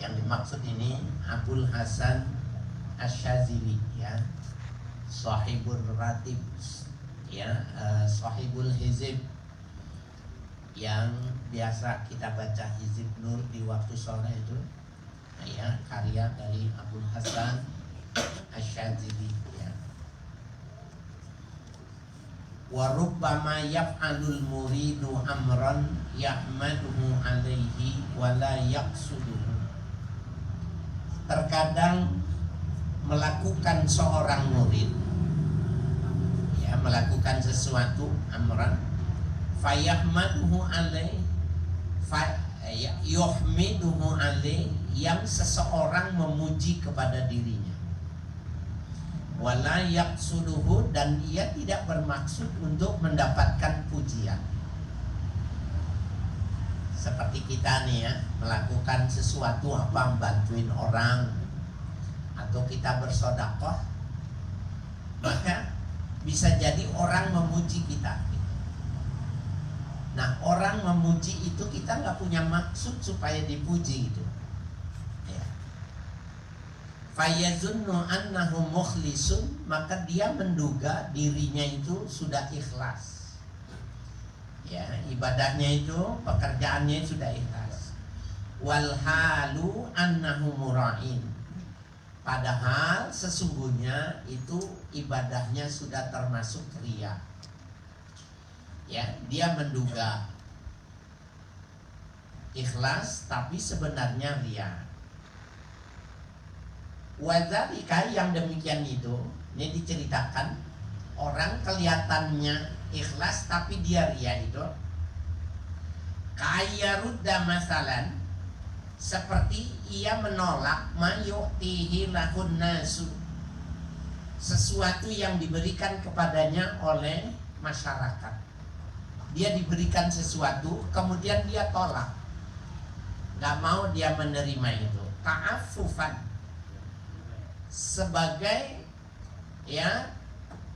Yang dimaksud ini Abul Hasan Asy-Syadzili, ya, Shahibul Ratib, ya, Shahibul Hizib, yang biasa kita baca Hizib Nur di waktu sore itu, ya, karya dari Abul Hasan Asy-Syadzili, ya. Wa rubbama yaf'alul muridu amran yahmaduhu alaihi wa la yaqsuduhu. Terkadang melakukan seorang murid, ya, melakukan sesuatu amran fayahmaduhu alaihi yuhmiduhu alaihi, yang seseorang memuji kepada dirinya, wala yaqsuduhu, dan ia tidak bermaksud untuk mendapatkan pujian. Seperti kita nih, ya, melakukan sesuatu apa, bantuin orang atau kita bersedekah, maka bisa jadi orang memuji kita. Nah, orang memuji itu kita nggak punya maksud supaya dipuji itu, ya. Fayazunnu annahu mukhlisun, maka dia menduga dirinya itu sudah ikhlas, ya, ibadahnya itu, pekerjaannya sudah ikhlas. Wal halu annahu mura'in, padahal sesungguhnya itu ibadahnya sudah termasuk riya, ya. Dia menduga ikhlas tapi sebenarnya riya. Wadzalika, yang demikian itu, ini diceritakan orang kelihatannya ikhlas tapi dia riya itu, kayarudda masalan, seperti ia menolak mayu'tihi lahun nasu, sesuatu yang diberikan kepadanya oleh masyarakat. Dia diberikan sesuatu kemudian dia tolak, gak mau dia menerima itu, ta'affufan, sebagai, ya,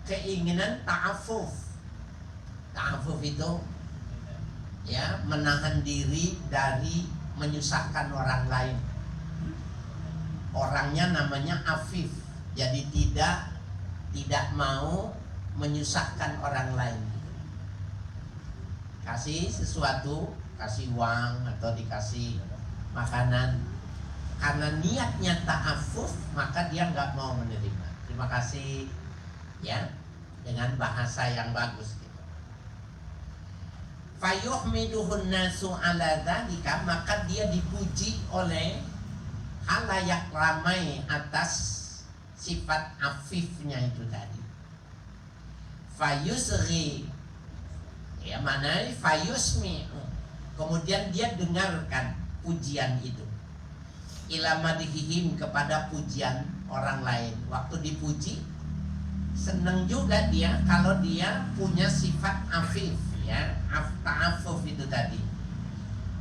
keinginan ta'affuf. Ta'affuf itu, ya, menahan diri dari menyusahkan orang lain. Orangnya namanya afif, jadi tidak mau menyusahkan orang lain. Kasih sesuatu, kasih uang atau dikasih makanan, karena niatnya ta'affuf, maka dia nggak mau menerima. Terima kasih, ya, dengan bahasa yang bagus gitu. Fayuhmiduhun nasu ala dzalika, maka dia dipuji oleh halayak ramai atas sifat afifnya itu tadi. Fayusri, ya, mana fayusmi, kemudian dia dengarkan pujian itu, ila madhihim, kepada pujian orang lain. Waktu dipuji seneng juga dia kalau dia punya sifat afif, ya, ta'affuf itu tadi.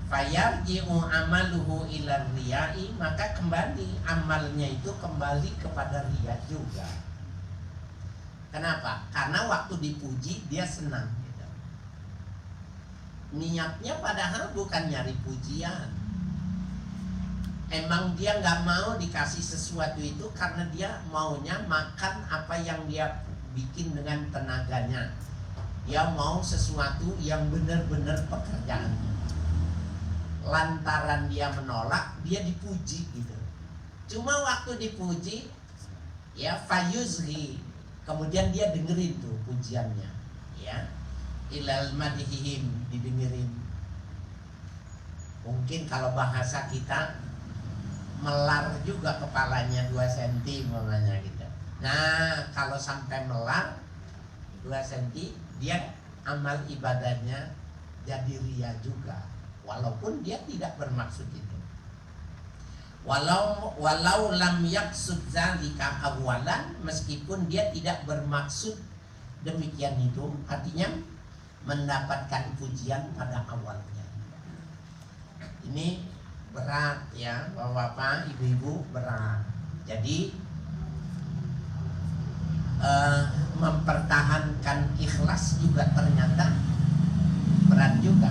Fayarji'u amaluhu ila riyai, maka kembali amalnya itu kembali kepada riya juga. Kenapa? Karena waktu dipuji dia senang gitu. Niatnya padahal bukan nyari pujian. Emang dia nggak mau dikasih sesuatu itu karena dia maunya makan apa yang dia bikin dengan tenaganya. Dia mau sesuatu yang benar-benar pekerjaannya. Lantaran dia menolak, dia dipuji gitu. Cuma waktu dipuji, ya, fayuzhi, kemudian dia dengerin tuh pujiannya, ya, ilal madhihim, didengerin. Mungkin kalau bahasa kita, melar juga kepalanya 2 cm namanya gitu. Nah, kalau sampai melar 2 cm, dia amal ibadahnya jadi riya juga, walaupun dia tidak bermaksud itu. Walau lam yaksud zalika awalan, meskipun dia tidak bermaksud demikian itu, artinya mendapatkan pujian pada awalnya. Ini berat, ya, bapak-bapak, ibu-ibu, berat. Jadi mempertahankan ikhlas juga ternyata berat juga.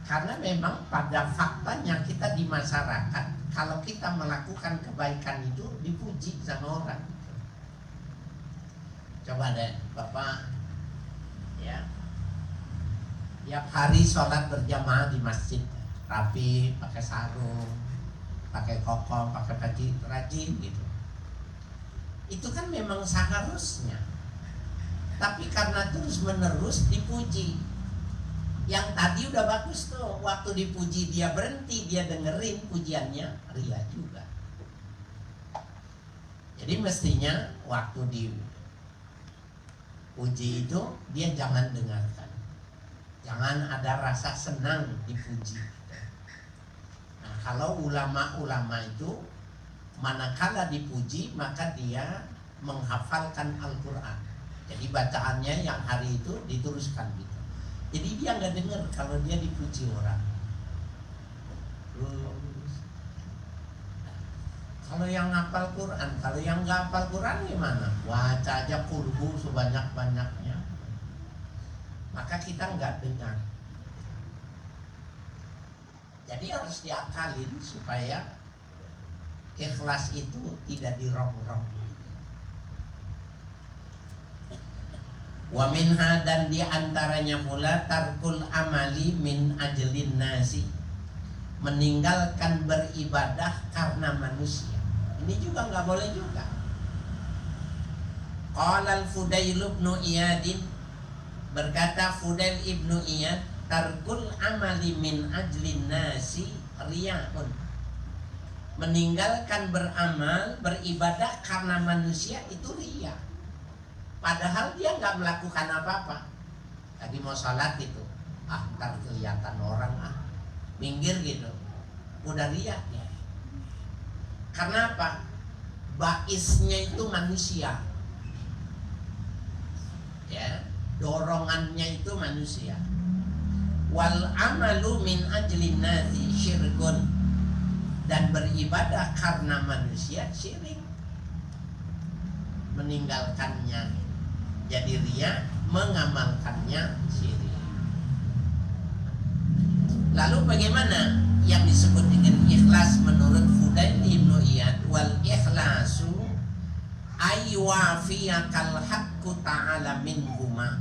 Karena memang pada faktanya kita di masyarakat, kalau kita melakukan kebaikan itu dipuji sama orang. Coba deh Bapak, ya, tiap hari sholat berjamaah di masjid, rapi, pakai sarung, pakai koko, pakai baju rajin gitu. Itu kan memang seharusnya. Tapi karena terus menerus dipuji. Yang tadi udah bagus tuh, waktu dipuji dia berhenti, dia dengerin pujiannya, ria juga. Jadi mestinya waktu dipuji itu dia jangan dengarkan. Jangan ada rasa senang dipuji. Nah, kalau ulama-ulama itu manakala dipuji maka dia menghafalkan Al-Quran. Jadi bacaannya yang hari itu diteruskan gitu. Jadi dia nggak dengar kalau dia dipuji orang. Terus, kalau yang hafal Quran, kalau yang nggak hafal Quran gimana? Baca aja kulhu sebanyak-banyaknya, maka kita nggak dengar. Jadi harus diakalin supaya ikhlas itu tidak dirongrong. Wa minha, dan diantaranya pula tarkul amali min ajlin nasi, meninggalkan beribadah karena manusia. Ini juga nggak boleh juga. Qala al-Fudail ibn Iyad, berkata Fudail ibnu Iyad, tarkul amali min ajlin nasi riya'un, meninggalkan beramal, beribadah karena manusia itu riya. Padahal dia nggak melakukan apa-apa. Lagi mau sholat gitu, ntar kelihatan orang, minggir gitu, udah riya ya. Karena apa? Baisnya itu manusia, ya, dorongannya itu manusia. Wal amalu min ajlin nasi syirkun, dan beribadah karena manusia syirik. Meninggalkannya jadi riya, mengamalkannya syirik. Lalu bagaimana yang disebut dengan ikhlas menurut Fudail ibnu Iyad? Wal ikhlasu aywafiyakal haqqu ta'ala minhuma.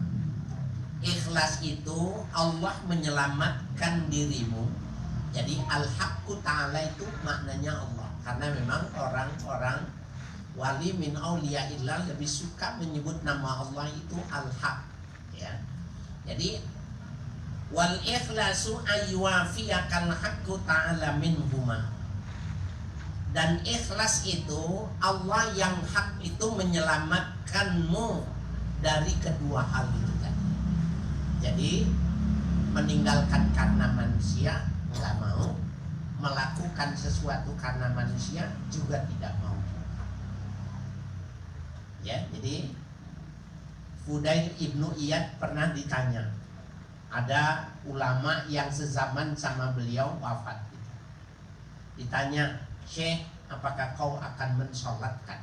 Ikhlas itu Allah menyelamatkan dirimu. Jadi al-haqqu ta'ala itu maknanya Allah. Karena memang orang-orang wali min auliyaillah lebih suka menyebut nama Allah itu al-haq, ya. Jadi wal ikhlasu aywafiyakal haqqu ta'ala minhuma, dan ikhlas itu Allah yang hak itu menyelamatkanmu dari kedua hal itu kan. Jadi meninggalkan karena manusia nggak mau, melakukan sesuatu karena manusia juga tidak mau. Ya, jadi Fudail ibnu Iyad pernah ditanya, ada ulama yang sezaman sama beliau wafat. Ditanya, Syekh, apakah kau akan mensolatkan?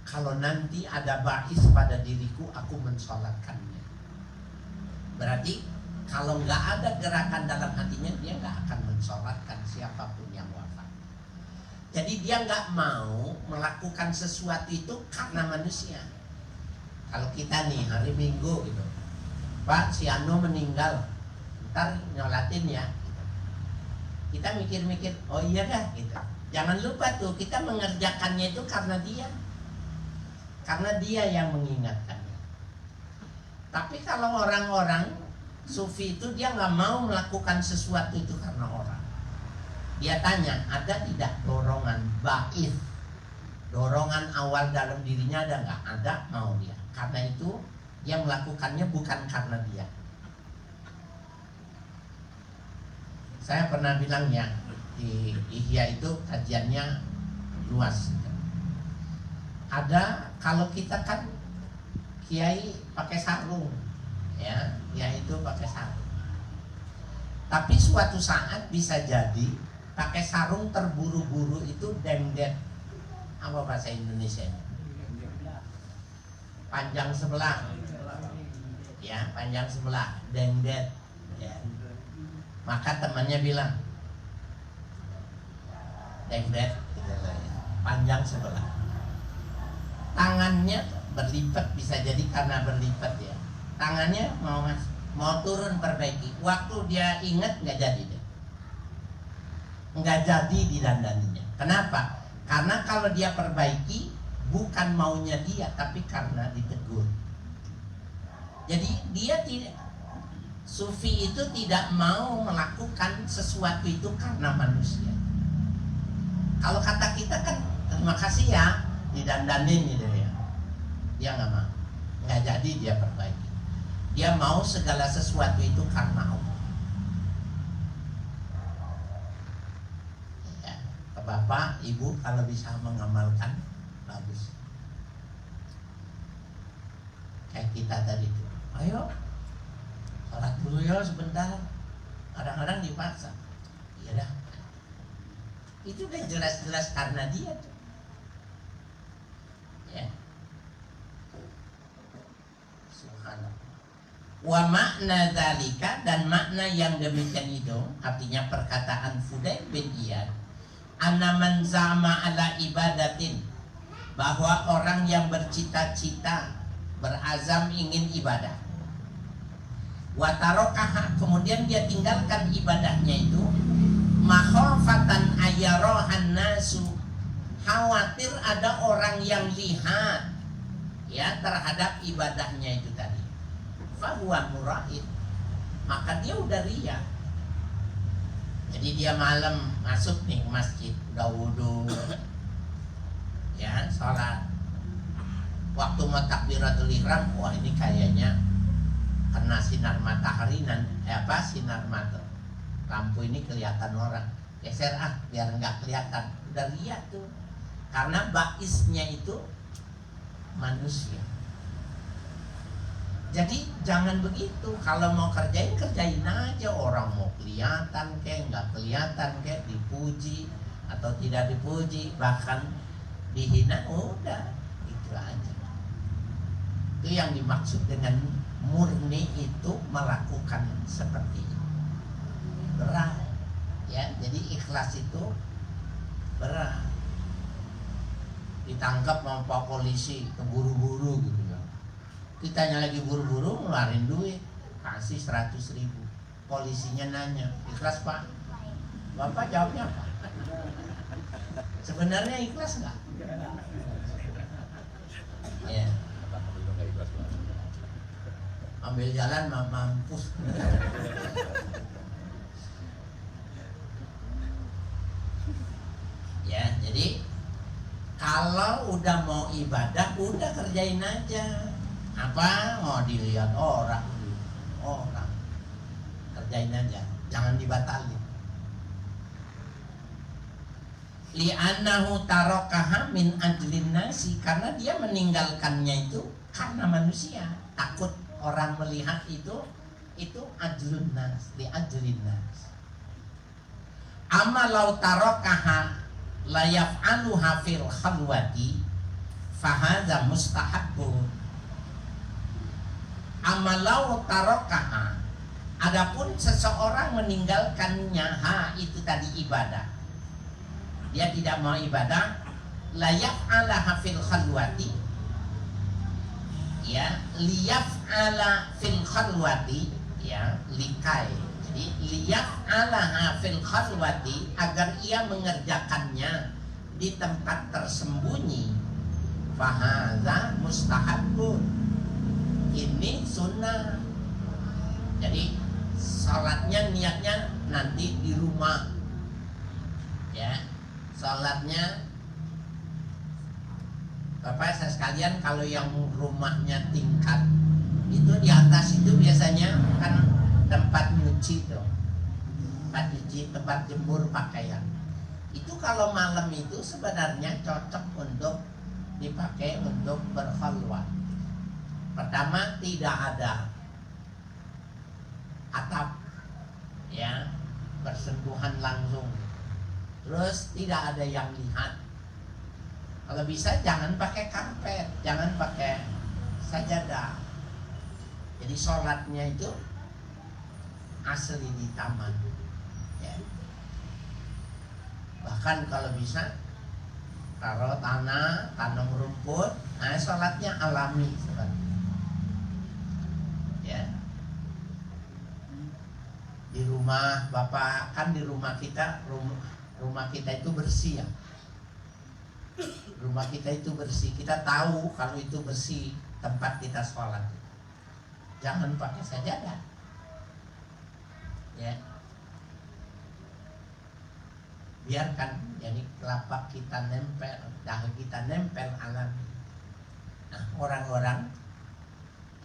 Kalau nanti ada ba'is pada diriku, aku mensolatkannya. Berarti kalau nggak ada gerakan dalam hatinya, dia nggak akan mensolatkan siapapun yang wafat. Jadi dia nggak mau melakukan sesuatu itu karena manusia. Kalau kita nih hari Minggu gitu, Pak, si Ano meninggal, ntar nyolatin ya gitu. Kita mikir-mikir, oh iya dah gitu. Jangan lupa tuh, kita mengerjakannya itu karena dia yang mengingatkannya. Tapi kalau orang-orang sufi itu dia nggak mau melakukan sesuatu itu karena orang. Dia tanya, ada tidak dorongan ba'is, dorongan awal dalam dirinya ada nggak? Ada, mau dia. Karena itu dia melakukannya bukan karena dia. Saya pernah bilang ya, di Ihya itu kajiannya luas. Ada, kalau kita kan kiai pakai sarung, ya, kiai itu pakai sarung. Tapi suatu saat bisa jadi pakai sarung terburu-buru itu dengdet. Apa bahasa Indonesia? Panjang sebelah. Ya, panjang sebelah, dengdet. Ya. Maka temannya bilang, David, panjang sebelah. Tangannya berlipat, bisa jadi karena berlipat ya. Tangannya mau turun perbaiki. Waktu dia ingat nggak jadi deh. Nggak jadi didandaninya. Kenapa? Karena kalau dia perbaiki bukan maunya dia, tapi karena ditegur. Jadi dia tidak, sufi itu tidak mau melakukan sesuatu itu karena manusia. Kalau kata kita kan terima kasih ya, didandanin gitu ya. Dia nggak mau, nggak jadi dia perbaiki. Dia mau segala sesuatu itu karena Allah. Ya, ke bapak, ibu kalau bisa mengamalkan bagus. Kayak kita tadi itu, ayo sholat dulu ya sebentar. Kadang-kadang dipaksa. Iya dah. Itu udah jelas-jelas karena dia tuh. Ya. Subhanallah. Wa makna dzalika, dan makna yang demikian itu artinya perkataan Fudail bin Iyad, anna man zama ala ibadatin, bahwa orang yang bercita-cita, berazam ingin ibadah, wa tarokaha, kemudian dia tinggalkan ibadahnya itu, makhofatan ayarohan nasu, khawatir ada orang yang lihat ya terhadap ibadahnya itu tadi, fahuwa mura'id, maka dia udah riya. Jadi dia malam masuk nih ke masjid, udah wudu ya, sholat, waktu mau takbiratul ihram, wah ini kayaknya kena sinar matahari sinar mata lampu ini kelihatan orang, geser biar nggak kelihatan. Udah lihat tuh, karena baisnya itu manusia. Jadi jangan begitu, kalau mau kerjain aja, orang mau kelihatan kayak nggak kelihatan, kayak dipuji atau tidak dipuji, bahkan dihina, udah itu aja. Itu yang dimaksud dengan murni itu melakukan seperti itu. Berat ya, jadi ikhlas itu berat. Ditangkap sama Pak Polisi keburu-buru gitu ya, kitanya lagi buru-buru ngeluarin duit, kasih 100.000. Polisinya nanya, ikhlas Pak? Bapak jawabnya apa? Sebenarnya ikhlas nggak? Ya, ambil jalan mampus. Ya, jadi kalau udah mau ibadah, udah kerjain aja. Apa mau dilihat orang, kerjain aja, jangan dibatalin. Li'annahu tarakaha min ajlin nasi, karena dia meninggalkannya itu karena manusia, takut orang melihat itu ajlun nas, li ajlin nas. Amma law tarakaha la yaf'aluha fil khalwati fahadza mustahabbun. Amalau tarakaha, adapun seseorang meninggalkannya, itu tadi ibadah, dia tidak mau ibadah, la yaf'alaha fil khalwati, ya, liyaf'ala fil khalwati, ya, likai. Jadi liyaf'alaha fil khalwati, agar ia mengerjakannya di tempat tersembunyi, fahadza mustahabbun, ini sunnah. Jadi salatnya niatnya nanti di rumah ya, salatnya Bapak saya sekalian, kalau yang rumahnya tingkat itu di atas itu biasanya kan tempat nyuci tuh, tempat jemur pakaian. Itu kalau malam itu sebenarnya cocok untuk dipakai untuk berkhalwat. Pertama, tidak ada atap ya, bersentuhan langsung. Terus tidak ada yang lihat. Kalau bisa jangan pakai karpet, jangan pakai sajadah. Jadi sholatnya itu asli di taman. bahkan kalau bisa taruh tanah, tanam rumput, nah sholatnya alami seperti ya. Di rumah Bapak kan, di rumah kita, rumah kita itu bersih ya. Rumah kita itu bersih, kita tahu kalau itu bersih tempat kita sholat. Jangan pakai sajadah ya, biarkan jadi telapak kita nempel, dahi kita nempel alami. Nah orang-orang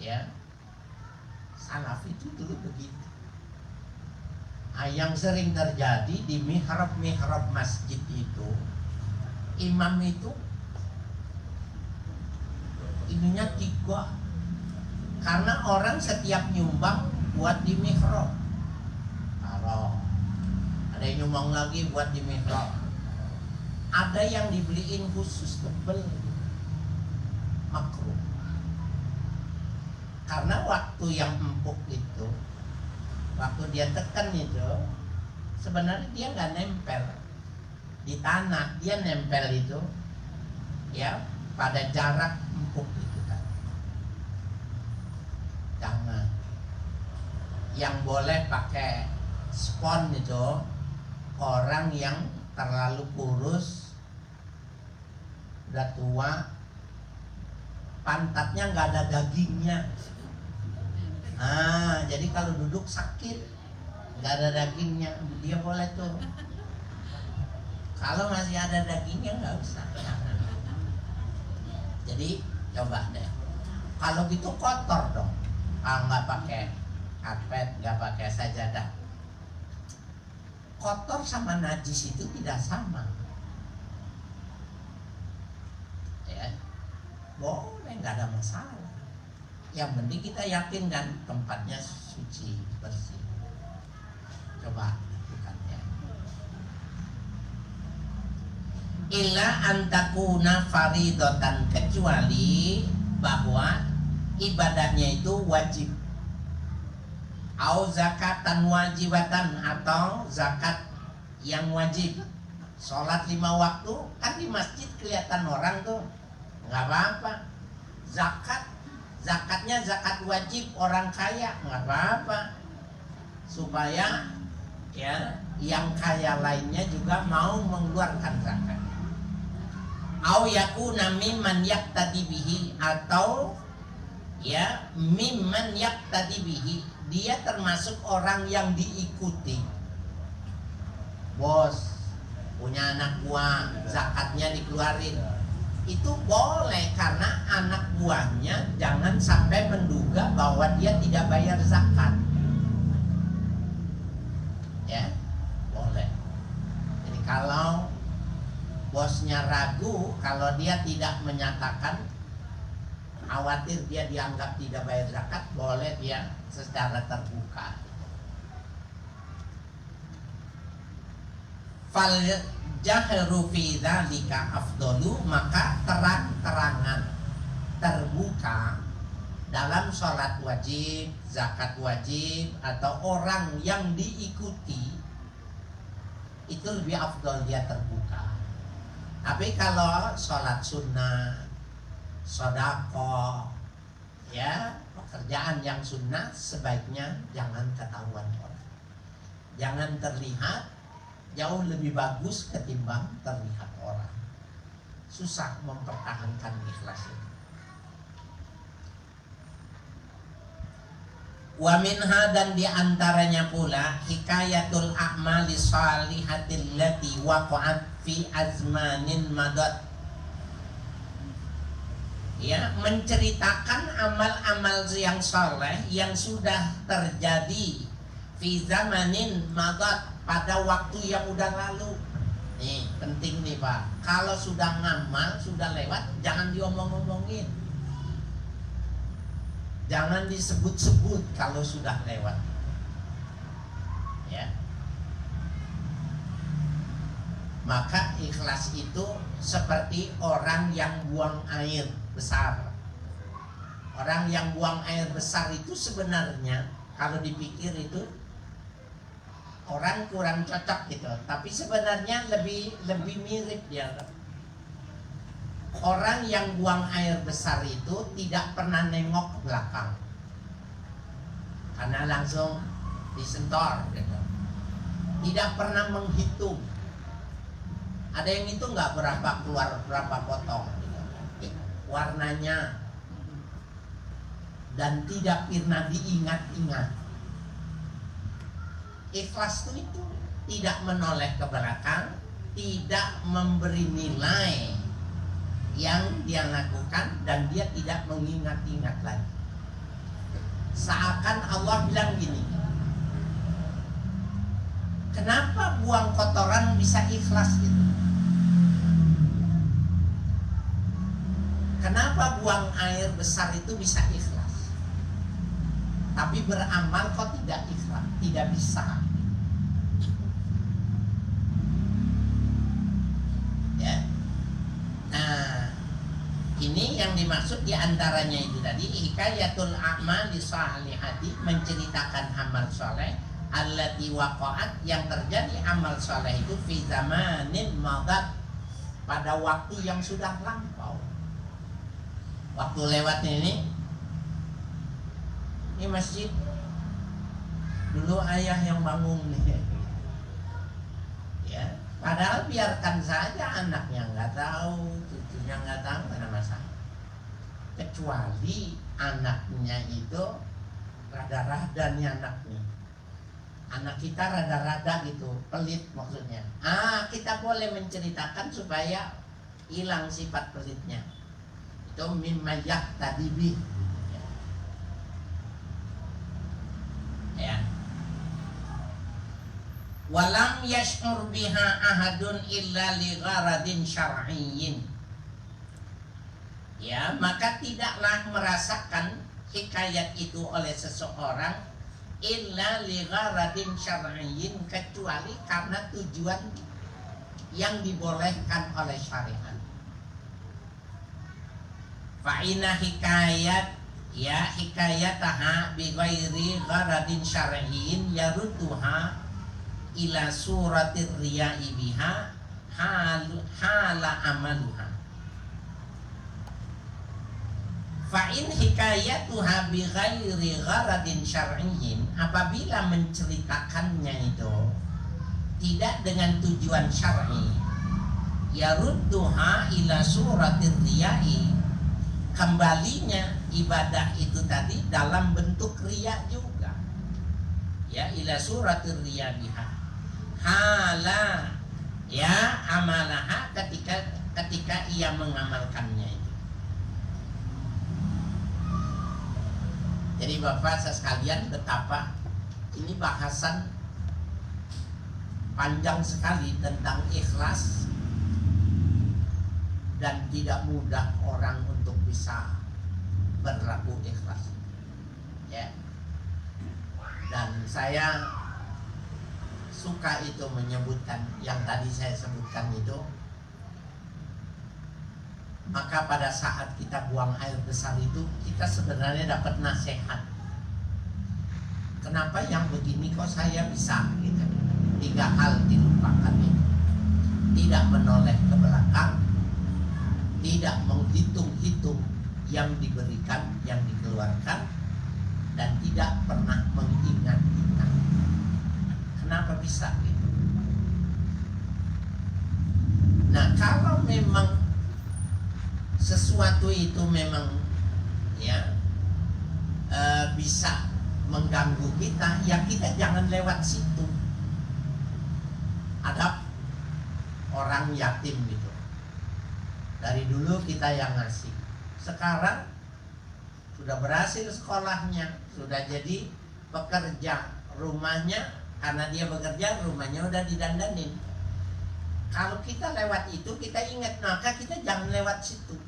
ya salaf itu dulu begitu. Yang sering terjadi di mihrab masjid itu, imam itu ininya 3, karena orang setiap nyumbang buat di mihrab, kalau ada yang nyumbang lagi buat di mihrab, ada yang dibeliin khusus tebel, makruh. Karena waktu yang empuk itu, waktu dia tekan itu, sebenarnya dia nggak nempel di tanah, dia nempel itu ya pada jarak empuk itu kan. Jangan. Yang boleh pakai spon itu orang yang terlalu kurus, udah tua, pantatnya nggak ada dagingnya. Jadi kalau duduk sakit, nggak ada dagingnya, dia boleh tuh. Kalau masih ada dagingnya nggak usah. Jadi coba deh. Kalau gitu kotor dong. Nggak pakai karpet, nggak pakai sajadah. Kotor sama najis itu tidak sama. Ya, boleh, nggak ada masalah. Yang penting kita yakin kan tempatnya suci, bersih. Coba lakukan ya. Illa antakuna faridatan, kecuali bahwa ibadahnya itu wajib. Au zakatan wajibatan, atau zakat yang wajib. Sholat 5 waktu kan di masjid kelihatan orang tuh, nggak apa-apa. Zakatnya zakat wajib orang kaya, nggak apa-apa, supaya ya yang kaya lainnya juga mau mengeluarkan zakat. Au yakuna mimman yaqtadi bihi, atau ya mimman yaqtadi bihi, dia termasuk orang yang diikuti. Bos punya anak buah, zakatnya dikeluarin, itu boleh, karena anak buahnya jangan sampai menduga bahwa dia tidak bayar zakat. Ya, boleh. Jadi kalau bosnya ragu, kalau dia tidak menyatakan, khawatir dia dianggap tidak bayar zakat, boleh dia secara terbuka. Fal jahru fi dzalika afdalu, maka terang-terangan terbuka dalam sholat wajib, zakat wajib, atau orang yang diikuti, itu lebih afdal dia terbuka. Tapi kalau sholat sunnah, sedekah, ya pekerjaan yang sunnah, sebaiknya jangan ketahuan orang, jangan terlihat. Jauh lebih bagus ketimbang terlihat orang. Susah mempertahankan ikhlas itu. Wa minha, dan diantaranya pula, hikayatul a'mali shalihatil lati waqa'at fi azmanin madat. Ya, menceritakan amal-amal yang saleh yang sudah terjadi fi zamanin madat, pada waktu yang udah lalu. Nih penting nih Pak, kalau sudah ngamal, sudah lewat, jangan diomong-omongin, jangan disebut-sebut kalau sudah lewat ya. Maka ikhlas itu seperti orang yang buang air besar. Orang yang buang air besar itu sebenarnya kalau dipikir itu orang kurang cocok gitu, tapi sebenarnya lebih mirip dia. Orang yang buang air besar itu tidak pernah nengok ke belakang karena langsung disentor gitu. Tidak pernah menghitung. Ada yang itu nggak berapa keluar berapa potong gitu. Warnanya, dan tidak pernah diingat-ingat. Ikhlas itu tidak menoleh ke belakang, tidak memberi nilai yang dia lakukan, dan dia tidak mengingat-ingat lagi. Seakan Allah bilang gini, kenapa buang kotoran bisa ikhlas gitu? Kenapa buang air besar itu bisa ikhlas? Tapi beramal kok tidak ikhlas, tidak bisa. Ya. Nah, ini yang dimaksud diantaranya itu tadi hikayatul a'mali shalihati, menceritakan amal soleh allati waqa'at, yang terjadi amal soleh itu fi zamanin madat, pada waktu yang sudah lampau. Waktu lewat ini masjid dulu ayah yang bangun nih, ya. Padahal biarkan saja anaknya nggak tahu, cucunya nggak tahu, karena masalah. Kecuali anaknya itu rada-rada nih anaknya. Anak kita rada-rada gitu, pelit maksudnya. Kita boleh menceritakan supaya hilang sifat pelitnya. Itu mimma yahtadibi. Ya. Walam yash'ur biha ahadun illa li gharadin syar'iyyin. Ya, maka tidaklah merasakan hikayat itu oleh seseorang illa li gharadin syar'iyyin, kecuali karena tujuan yang dibolehkan oleh syariat. Fa inna hikayat ya hikayataha bi ghairi gharadin syar'iyyin yarudduha ila suratir riya'i biha hala amaluha. Fa in hikayatuha bi ghairi gharadin syar'iyyin, apabila menceritakannya itu tidak dengan tujuan syar'i, yarudduha ila suratir riya'i, kembalinya ibadah itu tadi dalam bentuk riya juga, ya, ila suratir riya biha hala ya amalaha, ketika ia mengamalkannya itu. Jadi Bapak sekalian, betapa ini bahasan panjang sekali tentang ikhlas, dan tidak mudah orang untuk bisa berlaku ikhlas, ya. Dan saya suka itu menyebutkan yang tadi saya sebutkan itu. Maka pada saat kita buang air besar itu, kita sebenarnya dapat nasihat. Kenapa yang begini kok saya bisa gitu? 3 hal dilupakan itu. Tidak menoleh ke belakang, tidak menghitung-hitung yang diberikan, yang dikeluarkan, dan tidak pernah mengingat-ingat. Kenapa bisa gitu? Nah, kalau memang sesuatu itu memang ya bisa mengganggu kita, ya kita jangan lewat situ. Ada orang yatim gitu, dari dulu kita yang ngasih, sekarang sudah berhasil sekolahnya, sudah jadi pekerja, rumahnya, karena dia bekerja, rumahnya udah didandanin. Kalau kita lewat itu, kita ingat, maka kita jangan lewat situ.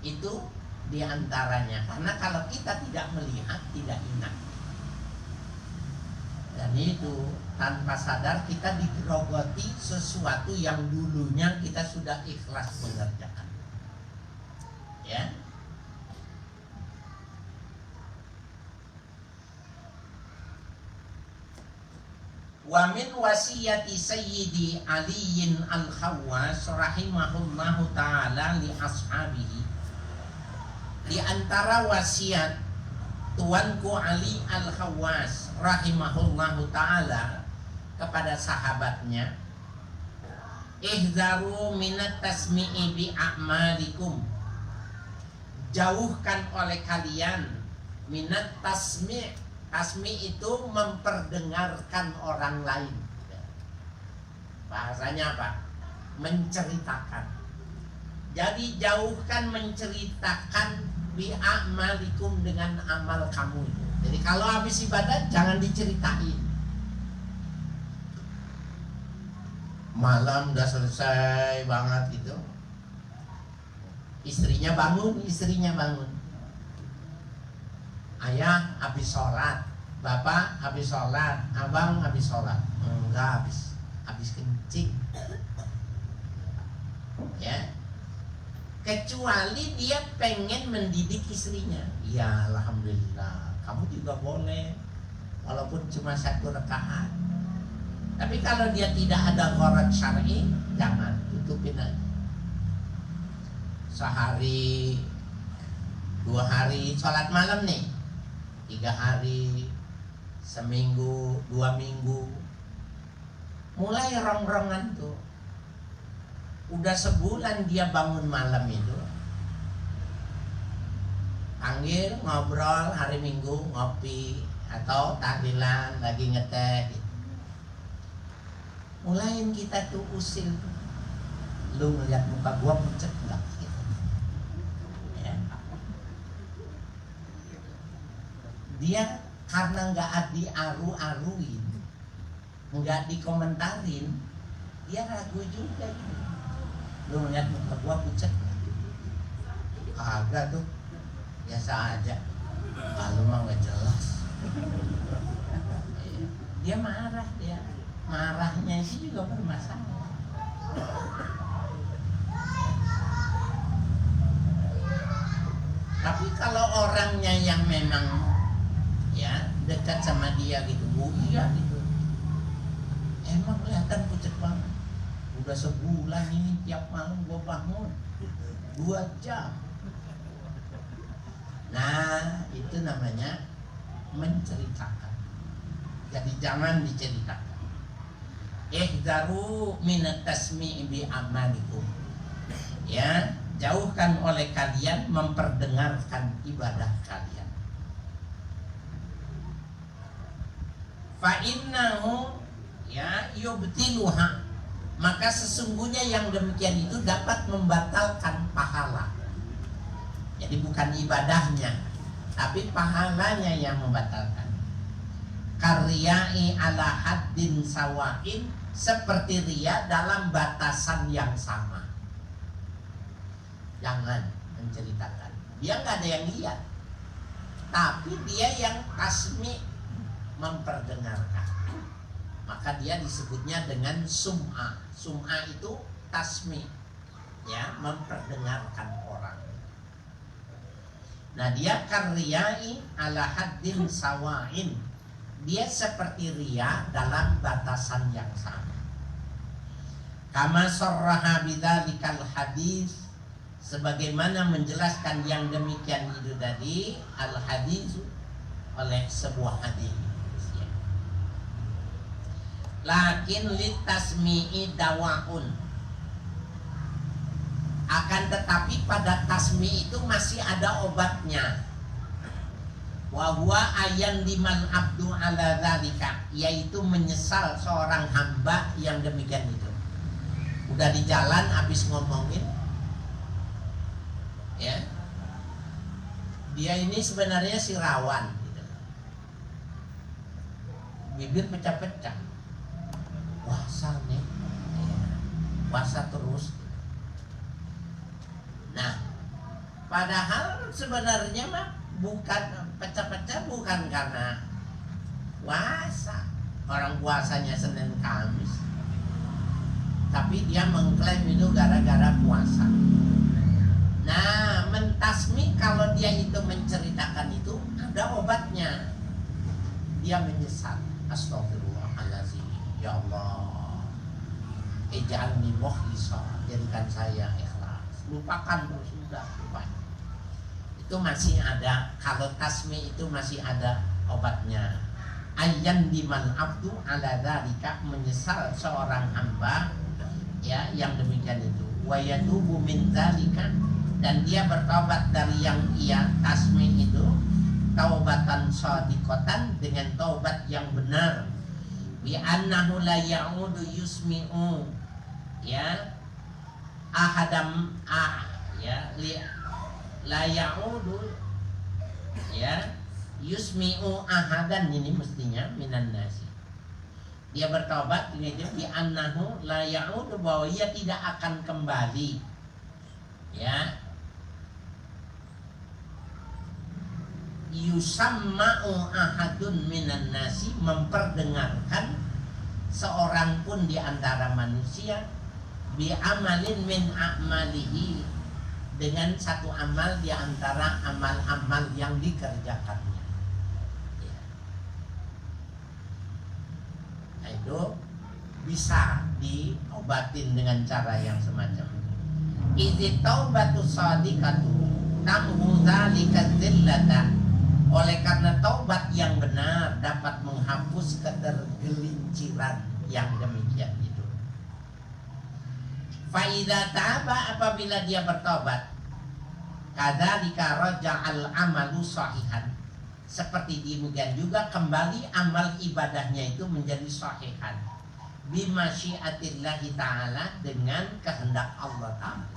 Itu diantaranya. Karena kalau kita tidak melihat, tidak ingat. Dan itu tanpa sadar kita digerogoti sesuatu yang dulunya kita sudah ikhlas mengerjakan. Ya. Wa min wasiyati Sayyidi Aliyin Al-Khawwas rahimahullahu ta'ala li ashabihi, di antara wasiat tuanku Ali Al-Khawwas rahimahullahu ta'ala kepada sahabatnya, ihzaru minat tasmi'i bi a'malikum, jauhkan oleh kalian minat tasmi'. Tasmi itu memperdengarkan orang lain. Bahasanya apa? Menceritakan. Jadi jauhkan menceritakan bi'amalikum, dengan amal kamu. Jadi kalau habis ibadah jangan diceritain. Malam udah selesai banget gitu, istrinya bangun. Ayah habis sholat, bapak habis sholat, abang habis sholat. Enggak habis kencing. Ya, kecuali dia pengen mendidik istrinya. Ya alhamdulillah, kamu juga boleh, walaupun cuma 1 rakaat. Tapi kalau dia tidak ada gharad syar'i, jangan, tutupin aja. Sehari, 2 hari sholat malam nih, 3 hari, seminggu, 2 minggu, mulai rongrongan tuh. Udah sebulan dia bangun malam itu, panggil, ngobrol, hari Minggu ngopi atau tahlilan lagi ngeteh gitu. Mulain kita tuh usil, lu ngeliat muka gua pucet enggak? Dia karena nggak diaru-aruin, nggak dikomentarin, dia ragu juga gitu. Lu ngeliat muka gua pucet? Kagak tuh, biasa aja. Kalau mah nggak jelas. Dia marah, marahnya itu juga bermasalah. Tapi kalau orangnya yang memang ya dekat sama dia gitu, iya gitu, emang kelihatan pucet banget. Udah sebulan ini tiap malam gua bangun 2 jam. Nah itu namanya menceritakan. Jadi jangan diceritakan. Ihdaru minat tasmi'i bi amalikum, ya, jauhkan oleh kalian memperdengarkan ibadah kalian. Fa innahu ya yubtiluha, maka sesungguhnya yang demikian itu dapat membatalkan pahala. Jadi bukan ibadahnya, tapi pahalanya yang membatalkan. Karyai ala haddin sawain, seperti ria dalam batasan yang sama. Jangan menceritakan, dia nggak ada yang lihat, tapi dia yang tasmi, memperdengarkan, maka dia disebutnya dengan sum'a. Sum'a itu tasmi, ya, memperdengarkan orang. Nah dia karyai ala haddin sawain, dia seperti ria dalam batasan yang sama. Kama sarraha bidzalikal hadis, sebagaimana menjelaskan yang demikian itu tadi al hadis oleh sebuah hadis. Lakin litasmi'i dawaun, akan tetapi pada tasmi itu masih ada obatnya. Wa huwa ayan liman abdu ala dzalika, yaitu menyesal seorang hamba yang demikian itu. Udah di jalan habis ngomongin, ya, dia ini sebenarnya si rawan gitu. Bibir pecah-pecah, puasa nih, ya, puasa terus. Nah, padahal sebenarnya mah bukan pecah-pecah, bukan karena puasa. Orang puasanya Senin Kamis, tapi dia mengklaim itu gara-gara puasa. Nah, mentasmi kalau dia itu menceritakan itu ada obatnya. Dia menyesal. Astagfirullahaladzim. Ya Allah, ij'alni mukhlishan, jadikan saya ikhlas. Lupakan terus, sudah lupakan. Itu masih ada, kalau tasmi itu masih ada obatnya. Ayyan diman abdu ala dzalika, menyesal seorang hamba ya yang demikian itu. Wa yatubu min dzalika, dan dia bertobat dari yang ia tasmi itu, taubatan shadiqatan, dengan taubat yang benar. Bi annahu la ya'udu yusmi'u ya ahadam ya la ya'udu ya yusmi'u ahadan, ini mestinya minan nasi. Dia bertobat ini dia bi annahu la ya'udu, bahwa ia tidak akan kembali ya yusamma'u ahadun minan nasi, memperdengarkan seorang pun di antara manusia bi amalin min a'malihi, dengan satu amal di antara amal-amal yang dikerjakannya ya. Nah, itu bisa diobatin dengan cara yang semacam itu. Idzi taubatu shadiqatu tamhu dzalika dzillata, oleh karena taubat yang benar dapat menghapus ketergelinciran yang demikian itu. Fa idza taba, apabila dia bertobat, kadzalika raja'al amalu sahihan, seperti demikian juga kembali amal ibadahnya itu menjadi sahihan bi masyiatillahi ta'ala, dengan kehendak Allah Ta'ala.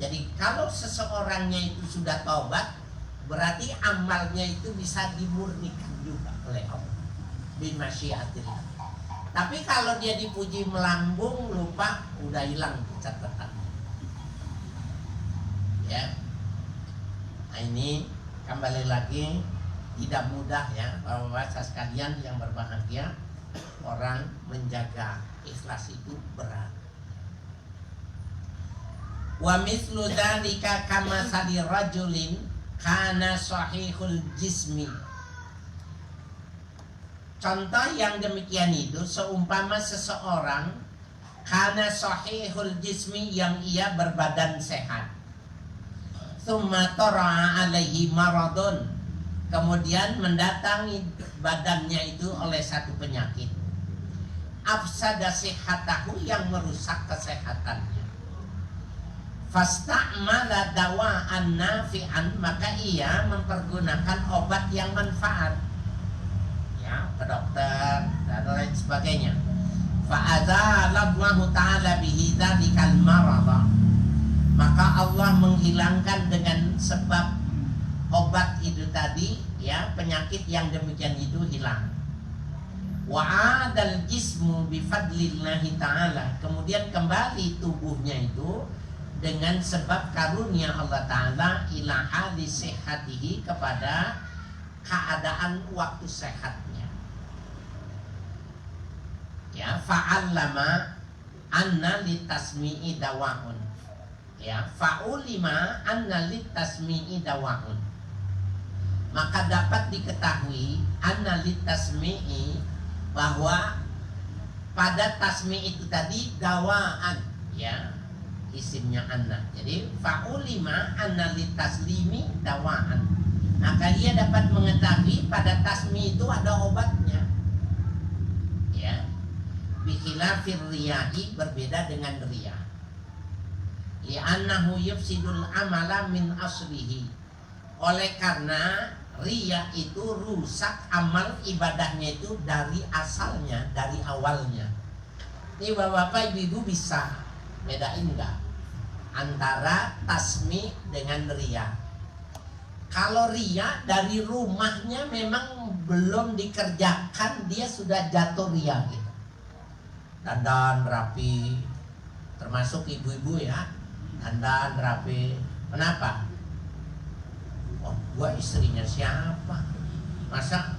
Jadi kalau seseorangnya itu sudah taubat, berarti amalnya itu bisa dimurnikan juga oleh Allah bi masyiatillah. Tapi kalau dia dipuji melambung, lupa, udah hilang catatannya ya. Nah, ini kembali lagi tidak mudah ya Bapak-bapak sekalian yang berbahagia. Orang menjaga ikhlas itu berat. Wa mithlu dzalika kama sali rajulin kana sahihul jismi. Contoh yang demikian itu seumpama seseorang kana sahihul jismi, yang ia berbadan sehat, tsumma tara'a alaihi maradun, kemudian mendatangi badannya itu oleh satu penyakit, afsada sihhatahu, yang merusak kesehatannya, fasta'mala dawa'an nafi'an, maka ia mempergunakan obat yang manfaat ya, ke dokter dan lain sebagainya. Fa'adzalallahu ta'ala bihi dzalikal marada, maka Allah menghilangkan dengan sebab obat itu tadi ya, penyakit yang demikian itu hilang. Wa'adal jismu bifadlillahi ta'ala, kemudian kembali tubuhnya itu dengan sebab karunia Allah Ta'ala ila hali sehatihi, kepada keadaan waktu sehatnya ya. Fa'allama anna litasmi'i dawa'un ya, fa'ulima anna litasmi'i dawa'un, maka dapat diketahui anna litasmi'i, bahwa pada tasmi itu tadi dawa'an ya, isimnya anna. Jadi fa'ulima anna litaslimi dawa'an, maka ia dapat mengetahui pada tasmi itu ada obatnya ya. Bikhilafir riya'i, berbeda dengan riya. Li'annahu yufsidul amala min aslihi, oleh karena riya itu rusak amal ibadahnya itu dari asalnya, dari awalnya. Ini bapak-bapak ibu-ibu bisa bedain enggak antara tasmi dengan riya? Kalau riya dari rumahnya memang belum dikerjakan, dia sudah jatuh riya gitu. Dandan rapi, termasuk ibu-ibu ya, dandan rapi. Kenapa? Oh, gua istrinya siapa? Masa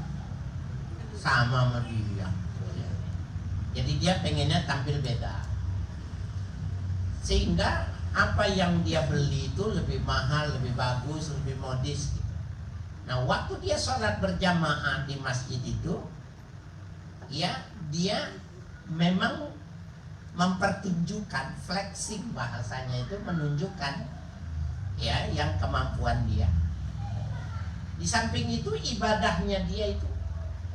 sama sama dia? Jadi dia pengennya tampil beda, sehingga apa yang dia beli itu lebih mahal, lebih bagus, lebih modis gitu. Nah, waktu dia sholat berjamaah di masjid itu, ya dia memang mempertunjukkan, flexing bahasanya itu menunjukkan ya yang kemampuan dia. Di samping itu ibadahnya dia itu,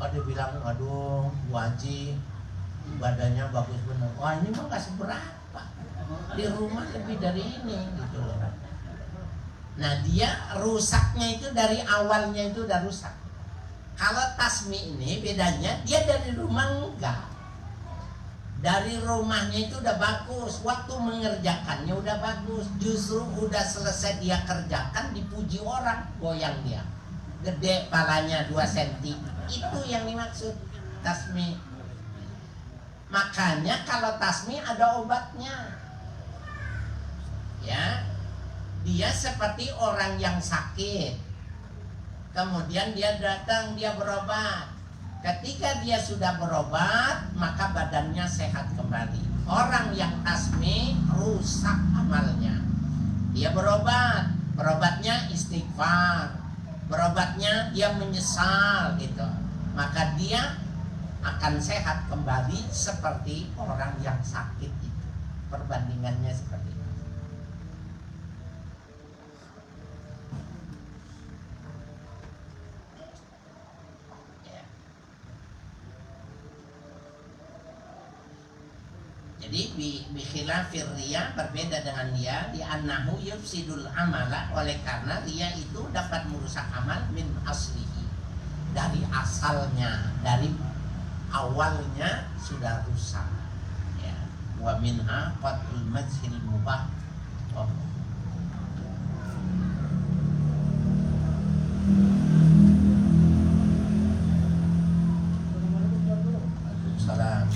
dia bilang, aduh Bu Haji ibadahnya bagus bener. Wah ini mah gak seberapa, di rumah lebih dari ini gitu loh. Nah dia rusaknya itu dari awalnya itu udah rusak. Kalau tasmi ini bedanya dia dari rumah enggak. Dari rumahnya itu udah bagus, waktu mengerjakannya udah bagus. Justru udah selesai dia kerjakan, dipuji orang, goyang dia. Gede palanya 2 cm. Itu yang dimaksud tasmi. Makanya kalau tasmi ada obatnya. Ya, dia seperti orang yang sakit. Kemudian dia datang, dia berobat. Ketika dia sudah berobat, maka badannya sehat kembali. Orang yang tasmi rusak amalnya. Dia berobat, berobatnya istighfar, berobatnya dia menyesal gitu. Maka dia akan sehat kembali seperti orang yang sakit itu. Perbandingannya seperti itu. Jadi bikhilafir riya, berbeda dengan dia, di annahu yufsidul amala, oleh karena riya itu dapat merusak amal min aslihi, dari asalnya, dari awalnya sudah rusak ya. Wa minha qatul majhil mubah. Salam.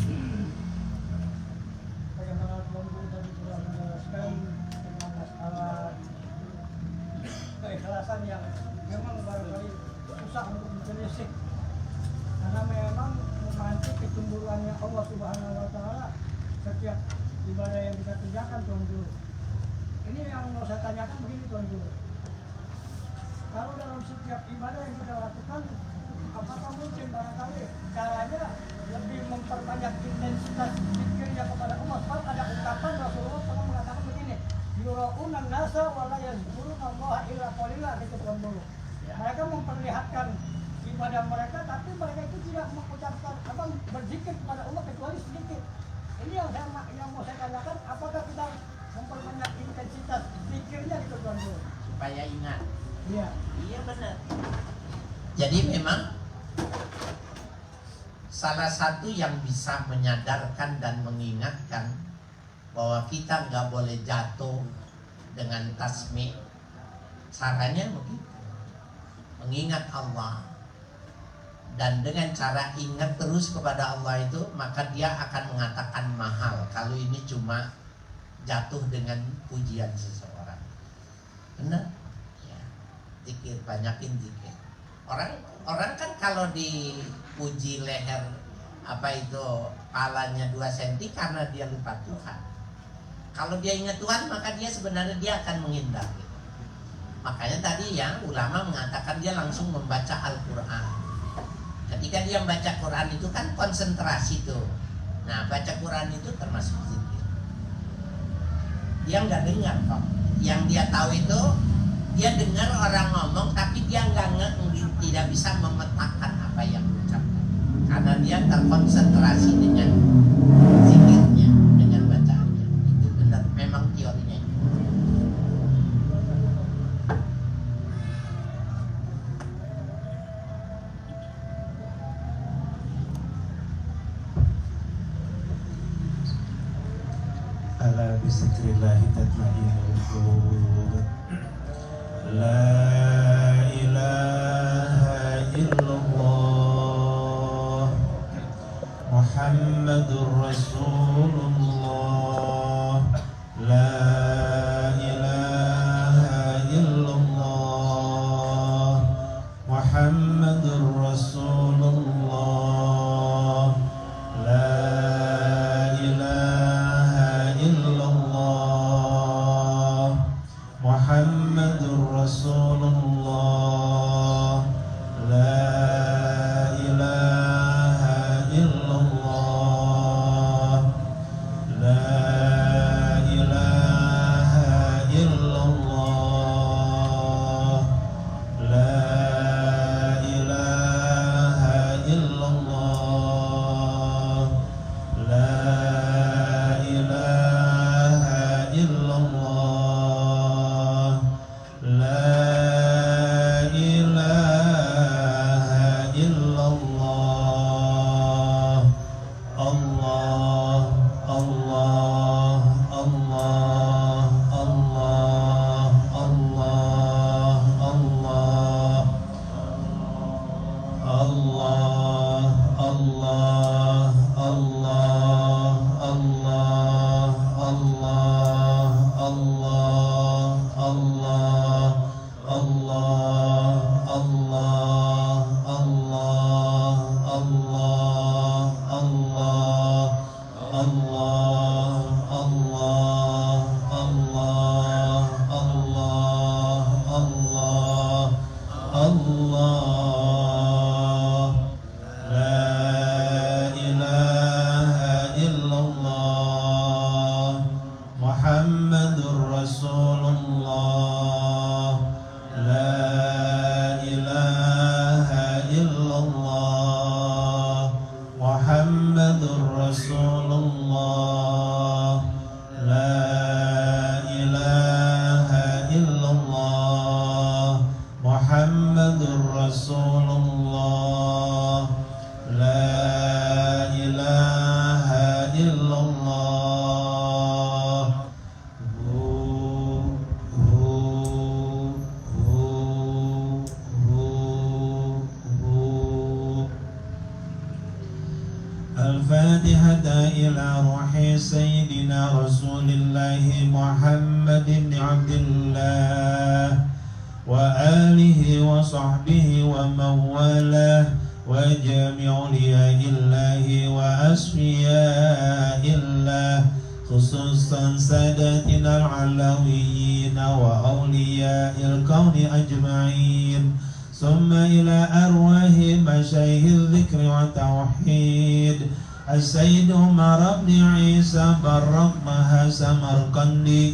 Keikhlasan yang memang barangkali susah untuk ditelisik, karena memang memancing kecemburuannya Allah Subhanahu wa Ta'ala setiap ibadah yang kita kerjakan, Tuan Guru. Ini yang mau saya tanyakan begini, Tuan Guru. Kalau dalam setiap ibadah yang kita lakukan, apakah mungkin barangkali caranya lebih memperbanyak intensitas zikirnya kepada Allah? Sebab ada ungkapan Rasulullah pernah mengatakan begini, yura'unan nasa wala yazkuruna Allah illa qalila, gitu Tuan Guru. Mereka memperlihatkan ibadah mereka, tapi mereka itu tidak mengucapkan berzikir kepada Allah kecuali sedikit. Ini yang mau saya tanyakan, apakah kita memperbanyak intensitas zikirnya, gitu Tuan Guru, Supaya ingat. iya Benar. Jadi memang salah satu yang bisa menyadarkan dan mengingatkan bahwa kita nggak boleh jatuh dengan tasmi, caranya begitu, mengingat Allah. Dan dengan cara ingat terus kepada Allah itu, maka dia akan mengatakan mahal kalau ini cuma jatuh dengan pujian seseorang. Benar? Ya. Zikir, banyakin zikir. Orang kan kalau dipuji leher palanya 2 cm karena dia lupa Tuhan. Kalau dia ingat Tuhan, maka dia sebenarnya dia akan menghindar gitu. Makanya tadi ya ulama mengatakan dia langsung membaca Al-Quran. Ketika dia membaca Quran itu kan konsentrasi tuh. Nah, baca Quran itu termasuk zikir. Dia nggak dengar kok. Yang dia tahu itu dia dengar orang ngomong, tapi dia tidak bisa memetakan apa yang diucapkan, karena dia terkonsentrasi dengan zikirnya, dengan bacaannya. Itu benar, memang teorinya. Ala bizikrillahi tatma'innul qulub. La ilaha illallah Muhammadur Rasulullah. La ilaha illallah Muhammadur Rasulullah. La ilaha illallah Muhammadur Rasulullah. La ilaha illallah رسول الله لا إله إلا الله محمد رسول الله لا إله إلا الله الفاتحة إلى روح سيدنا رسول الله محمد بن عبد الله وآله وصحبه ومن والاه وجميع أولياء الله وأصفياء الله خصوصا سادتنا العلويين وأولياء الكون أجمعين ثم إلى أرواح مشايخ الذكر والتوحيد السيد عمر بن عيسى برق مها سمرقندي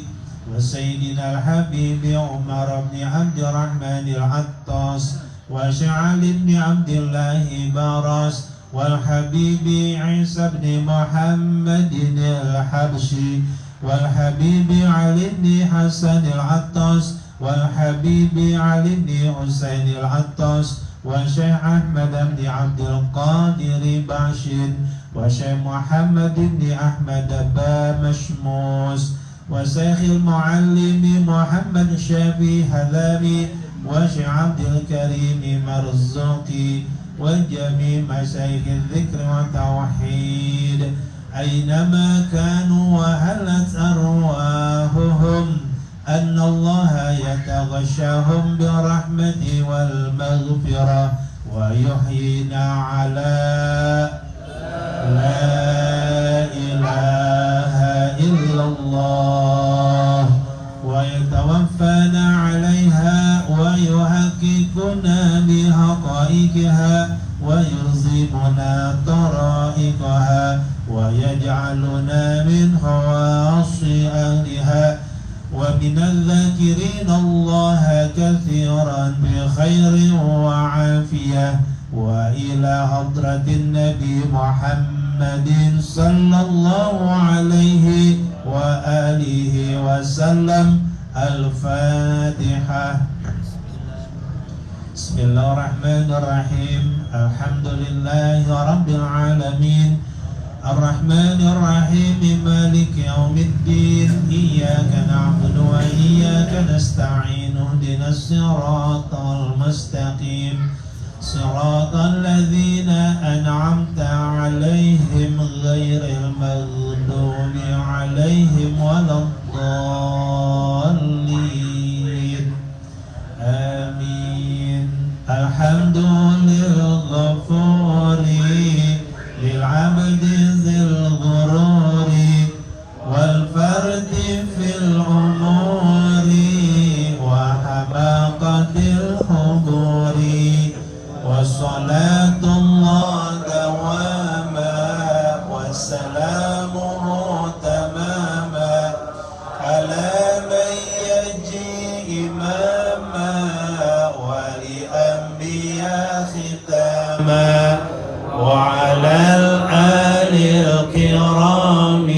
وسيدنا الحبيب عمر بن عبد الرحمن العطاس وشعل بن عبد الله باراس والحبيب عيسى بن محمد الحبشي والحبيب علي بن حسن العطاس والحبيب علي بن حسين العطاس وشيخ أحمد بن عبد القادر باشد وشيخ محمد بن أحمد بامشموس وشيخ المعلم محمد شافي هذامي وشيخ عبد الكريم مرزوقي وجميع مشايخ الذكر والتوحيد أينما كانوا وهلت أرواحهم أن الله يتغشاهم برحمته والمغفرة ويحيينا على لا إله إلا الله ويتوفانا عليها ويحققنا بحقائقها ويلزمنا طرائقها ويجعلنا من خواص أهلها ومن الذاكرين الله كثيرا بخير وعافية وإلى حضرة النبي محمد صلى الله عليه وآله وسلم الفاتحة. بسم الله الرحمن الرحيم الحمد لله رب العالمين الرحمن الرحيم مالك يوم الدين إياك نعبد وإياك نستعين اهدنا الصراط المستقيم صراط الذين أنعمت عليهم غير المغضوب عليهم ولا الضالين آمين. الحمد للغفور للعبد ذي الغرور والفرد في الأمور وحماقة الحضور وصلاة الله دواما وسلامه تماما على من يجي إماما ولأنبياء ختاما وعلى الآل الكرام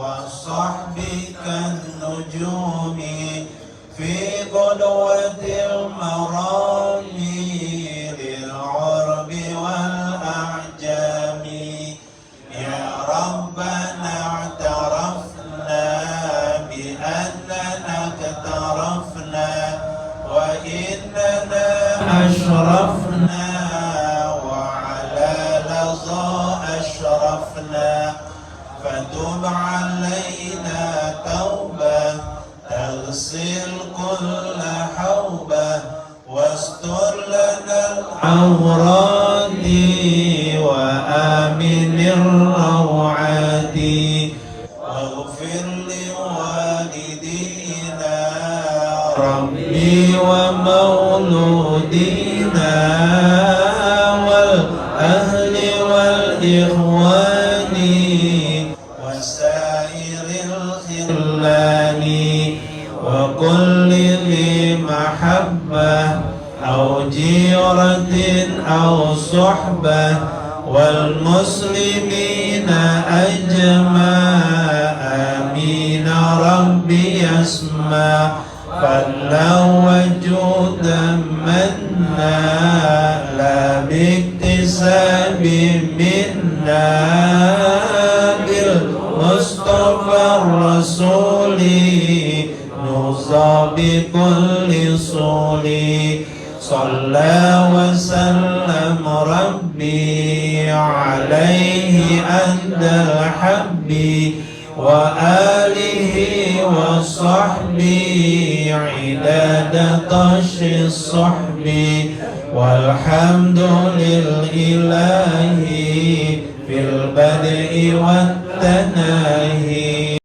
والصحب كالنجوم في قدوة المرام للعرب والأعجام يا ربنا اعترفنا بأننا اقترفنا وإننا أشرفنا أشرفنا فتب علينا توبة تغسل كل حوبة واستر لنا العورات وآمن الروعات واغفر لوالدينا ربي ومولودينا والأهل والإخوان وسائر الخلان وكل ذي محبة أو جيرة أو صحبة والمسلمين أجمع آمين ربي يسمع فضلا وجودا منا لا باكتساب منا بالمصطفى الرسول نوصى بكل صول صلى وسلم ربي عليه أنت الحب وآله وصحبه عداد طش الصحب والحمد للإله في البدء والتنى